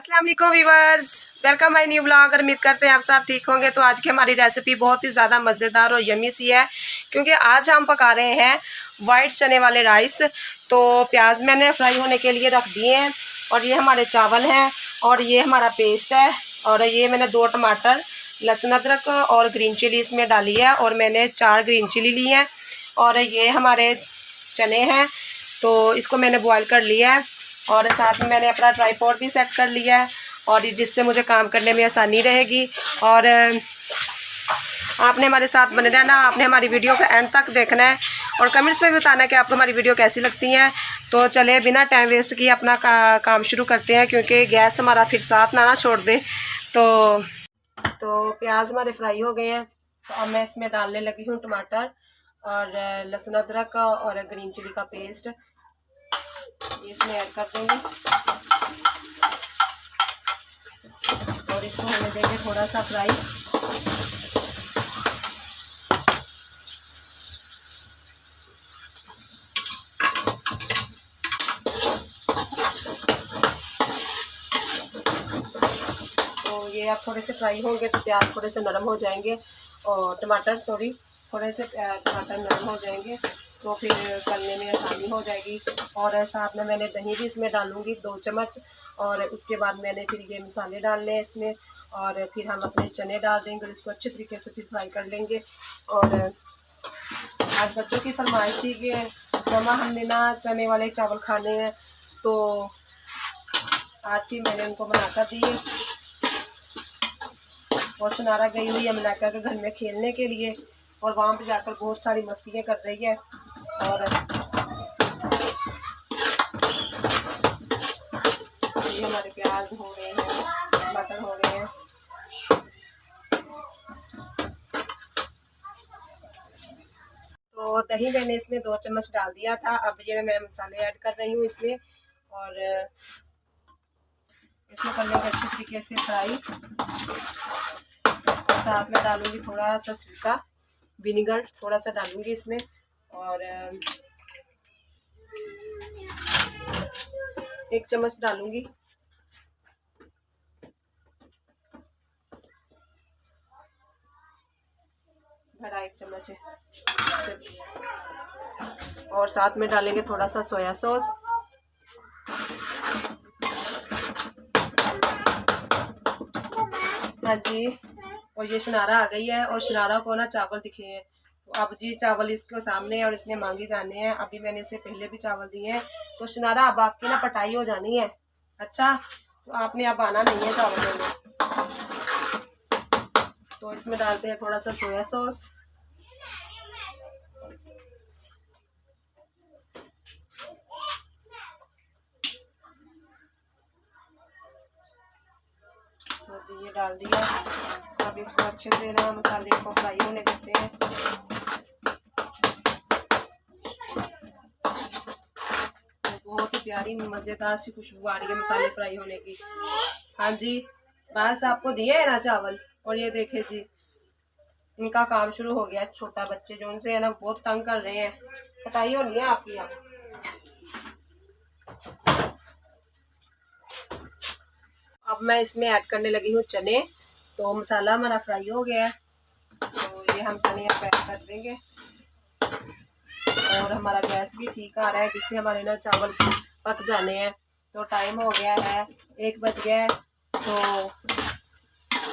अस्सलाम वालेकुम viewers, welcome my new blog. उम्मीद करते हैं आप सब ठीक होंगे। तो आज की हमारी रेसिपी बहुत ही ज़्यादा मज़ेदार और यमी सी है, क्योंकि आज हम पका रहे हैं वाइट चने वाले राइस। तो प्याज मैंने फ्राई होने के लिए रख दिए हैं, और ये हमारे चावल हैं, और ये हमारा पेस्ट है, और ये मैंने 2 टमाटर, लहसुन अदरक और ग्रीन चिली इसमें डाली है, और मैंने 4 ग्रीन चिली ली हैं, और ये हमारे चने हैं। तो इसको मैंने बॉयल कर लिया है, और साथ में मैंने अपना ट्राइपॉड भी सेट कर लिया है, और जिससे मुझे काम करने में आसानी रहेगी। और आपने हमारे साथ बने रहना, आपने हमारी वीडियो का एंड तक देखना है, और कमेंट्स में भी बताना है कि आपको हमारी वीडियो कैसी लगती हैं। तो चले बिना टाइम वेस्ट किए अपना काम शुरू करते हैं, क्योंकि गैस हमारा फिर साथ ना छोड़ दे। तो प्याज हमारे फ्राई हो गए हैं। तो अब मैं इसमें डालने लगी हूँ टमाटर और लहसुन अदरक का और ग्रीन चिली का पेस्ट, इसमें ऐड कर दूँगी, और इसको होने देंगे थोड़ा सा फ्राई। तो ये आप थोड़े से फ्राई होंगे तो प्याज थोड़े से नरम हो जाएंगे, और टमाटर थोड़े से टमाटर नरम हो जाएंगे, तो फिर तलने में आसानी हो जाएगी। और साथ में मैंने दही भी इसमें डालूंगी 2 चम्मच, और उसके बाद मैंने फिर ये मसाले डालने हैं इसमें, और फिर हम अपने चने डाल देंगे और इसको अच्छे तरीके से फिर फ्राई कर लेंगे। और आज बच्चों की फरमाइश थी कि मम्मा हमने ना चने वाले चावल खाने हैं, तो आज भी मैंने उनको बनाकर दिए। और सुनारा गई हुई है मलाइका के घर में खेलने के लिए, और वहाँ पे जाकर बहुत सारी मस्तियाँ कर रही है। और ये हमारे प्याज हो गए हैं, टमाटर हो गए हैं। तो दही मैंने इसमें 2 चम्मच डाल दिया था। अब ये मैं मसाले ऐड कर रही हूँ इसमें, और इसमें कर लेंगे अच्छे तरीके से फ्राई। साथ में डालूंगी थोड़ा सा सिरका, विनेगर थोड़ा सा डालूंगी इसमें, और 1 चम्मच डालूंगी। बड़ा 1 चम्मच है। और साथ में डालेंगे थोड़ा सा सोया सॉस, हाँ जी। और ये शनारा आ गई है, और शनारा को ना चावल दिखे हैं, तो अब जी चावल इसके सामने है और इसने मांगी जाने हैं। अभी मैंने इसे पहले भी चावल दिए हैं। तो शनारा अब आपकी ना पटाई हो जानी है। अच्छा, तो आपने अब आना नहीं है चावल में। तो इसमें डालते हैं थोड़ा सा सोया सॉस, तो ये डाल दिया। अब इसको अच्छे से ना मसाले को फ्राई होने देते हैं। बहुत ही प्यारी मज़ेदार सी खुशबू आ रही है मसाले फ्राई होने की। हाँ जी, बस आपको दिए है ना चावल। और ये देखे जी, इनका काम शुरू हो गया। छोटा बच्चे जो उनसे है ना बहुत तंग कर रहे हैं। कटाई होनी है आपकी। यहाँ अब मैं इसमें ऐड करने लगी हूँ चने। तो मसाला हमारा फ्राई हो गया है, तो ये हम चने अब ऐड कर देंगे। और हमारा गैस भी ठीक आ रहा है, जिससे हमारे ना चावल पक जाने हैं। तो टाइम हो गया है, 1 बज गया है। तो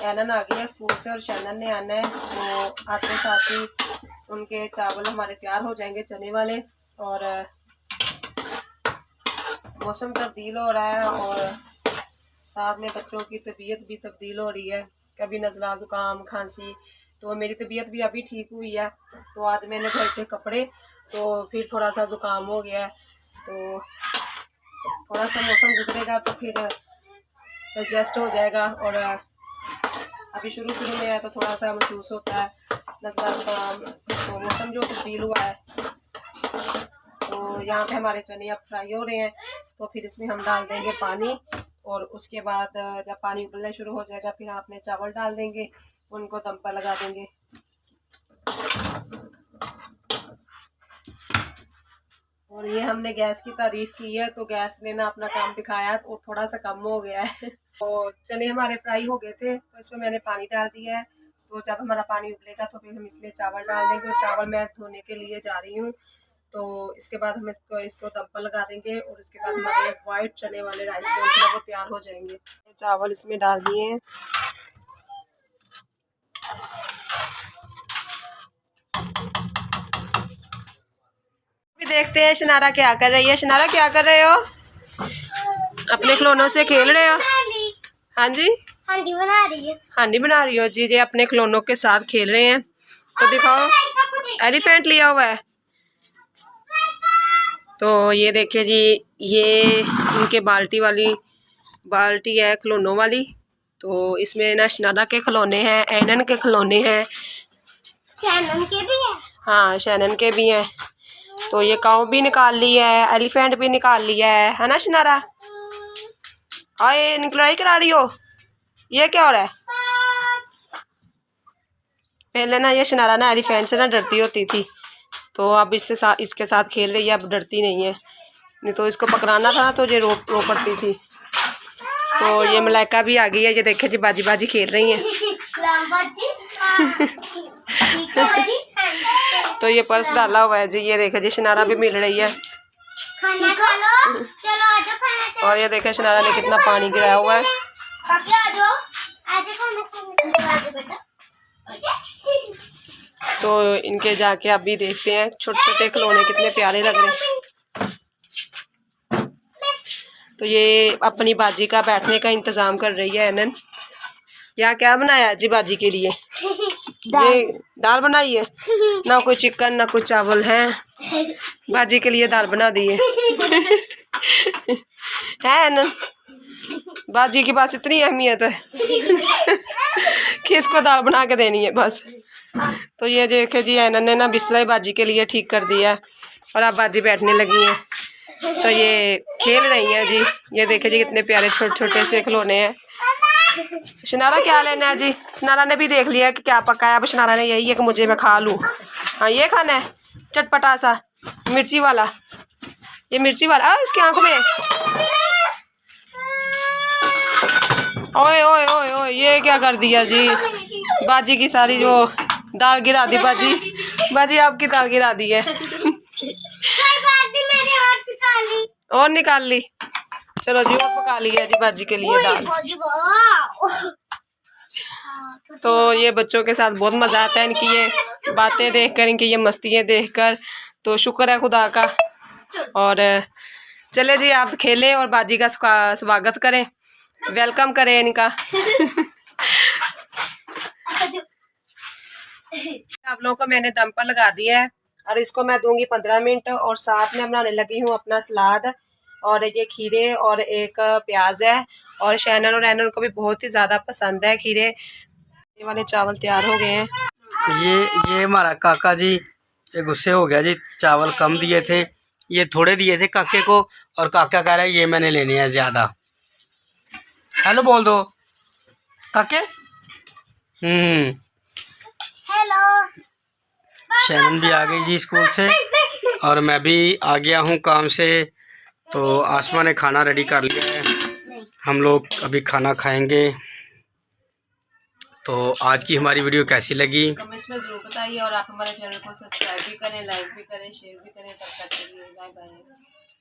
एनन आ गई है स्कूल से, और शैनन ने आना है। तो आते साथ ही उनके चावल हमारे तैयार हो जाएंगे, चने वाले। और मौसम तब्दील हो रहा है, और साथ में बच्चों की तबीयत भी तब्दील हो रही है, कभी नज़ला ज़ुकाम खांसी। तो मेरी तबीयत भी अभी ठीक हुई है। तो आज मैंने धोए थे कपड़े, तो फिर थोड़ा सा ज़ुकाम हो गया है। तो थोड़ा सा मौसम गुजरेगा तो फिर एडजस्ट हो जाएगा। और अभी शुरू में है तो थोड़ा सा महसूस होता है नज़ला ज़ुकाम। तो मौसम जो तब्दील हुआ है। तो यहाँ पे हमारे चने अब फ्राई हो रहे हैं, तो फिर इसमें हम डाल देंगे पानी। और उसके बाद जब पानी उबलना शुरू हो जाएगा, फिर आपने चावल डाल देंगे, उनको दम पर लगा देंगे। और ये हमने गैस की तारीफ की है, तो गैस ने ना अपना काम दिखाया, तो थोड़ा सा कम हो गया है। तो चने हमारे फ्राई हो गए थे, तो इसमें मैंने पानी डाल दिया है। तो जब हमारा पानी उबलेगा तो फिर हम इसमें चावल डाल देंगे। और चावल मैं धोने के लिए जा रही हूँ। तो इसके बाद हम इसको दम पर लगा देंगे और इसके बाद हमारे वाइट चने वाले राइस जो वो तैयार हो जाएंगे। चावल इसमें डाल दिए हैं। अभी देखते हैं शनारा क्या कर रही है। शनारा क्या कर रहे हो? अपने खिलौनों से खेल रहे हो? हाँ जी, हांडी बना रही है। हांडी बना रही हो जी। अपने खिलौनों के साथ खेल रहे हैं। तो दिखाओ, एलिफेंट लिया हुआ है। तो ये देखिए जी, ये इनके बाल्टी है खिलौनों वाली। तो इसमें ना शनारा के खिलौने हैं, एनन के खिलौने हैं, शैनन के भी हैं। हाँ, शैनन के भी हैं। तो ये काऊ भी निकाल ली है, एलिफेंट भी निकाल लिया है ना शनारा? हाय, लड़ाई करा रही हो? ये क्या हो रहा है? पहले ना ये शनारा ना एलिफेंट से ना डरती होती थी, तो अब इसके साथ खेल रही है। अब डरती नहीं है, नहीं तो इसको पकड़ाना था तो ये रो पड़ती थी। तो ये मलाइका भी आ गई है। ये देखे जी, बाजी बाजी खेल रही हैं। तो ये पर्स डाला हुआ है जी। ये देखे जी, शनारा भी मिल रही है। और ये देखे शनारा ने कितना पानी गिराया हुआ है। तो इनके जाके अभी देखते हैं। छोटे छोटे खिलौने कितने प्यारे लग रहे हैं। तो ये अपनी बाजी का बैठने का इंतजाम कर रही है एनन। क्या बनाया जी बाजी के लिए? ये दाल बनाई है ना, कोई चिकन ना कोई चावल है। बाजी के लिए दाल बना दी है एनन? बाजी के पास इतनी अहमियत है कि इसको दाल बना के देनी है बस। तो ये देखे जी, एनन ने ना बिस्तरा बाजी के लिए ठीक कर दिया है और अब बाजी बैठने लगी है। तो ये खेल रही है जी। ये देखे जी, कितने प्यारे छोटे छोटे से खिलौने हैं। शनारा क्या लेना है जी? शनारा ने भी देख लिया कि क्या पका है। अब शनारा ने यही है कि मुझे मैं खा लूँ। हाँ, ये खाना है चटपटा सा मिर्ची वाला। ये मिर्ची वाला उसकी आंखों में। ओए ओए ओए ओए, ये क्या कर दिया जी? बाजी की सारी जो दाल गिरा दी। बाजी आपकी दाल गिरा दी है। और निकाल ली। चलो जी, और पका लिया जी बाजी के लिए दाल। तो ये बच्चों के साथ बहुत मजा आता है, इनकी ये बातें देखकर, इनकी ये मस्तियाँ देखकर। तो शुक्र है खुदा का। और चले जी, आप खेलें और बाजी का स्वागत करें, वेलकम करें इनका। आप लोगों को मैंने दम पर लगा दिया है और इसको मैं दूंगी 15 मिनट। और साथ में बनाने लगी हूँ अपना सलाद। और ये खीरे और एक प्याज है। और शैनन और एनन को भी बहुत ही ज़्यादा पसंद है खीरे। ये वाले चावल तैयार हो गए हैं। ये हमारा काका जी ये गुस्से हो गया जी, चावल कम दिए थे, ये थोड़े दिए थे काके को। और काका कह रहा है ये मैंने लेने हैं ज़्यादा। हेलो बोल दो काके। हेलो। शैनन भी आ गई जी स्कूल से और मैं भी आ गया हूँ काम से। तो आसमा ने खाना रेडी कर लिया है, हम लोग अभी खाना खाएंगे। तो आज की हमारी वीडियो कैसी लगी कमेंट्स में जरूर बताइए। और आप हमारे चैनल को सब्सक्राइब भी करें, लाइक भी करें, शेयर भी करें। तब तक के लिए बाय बाय।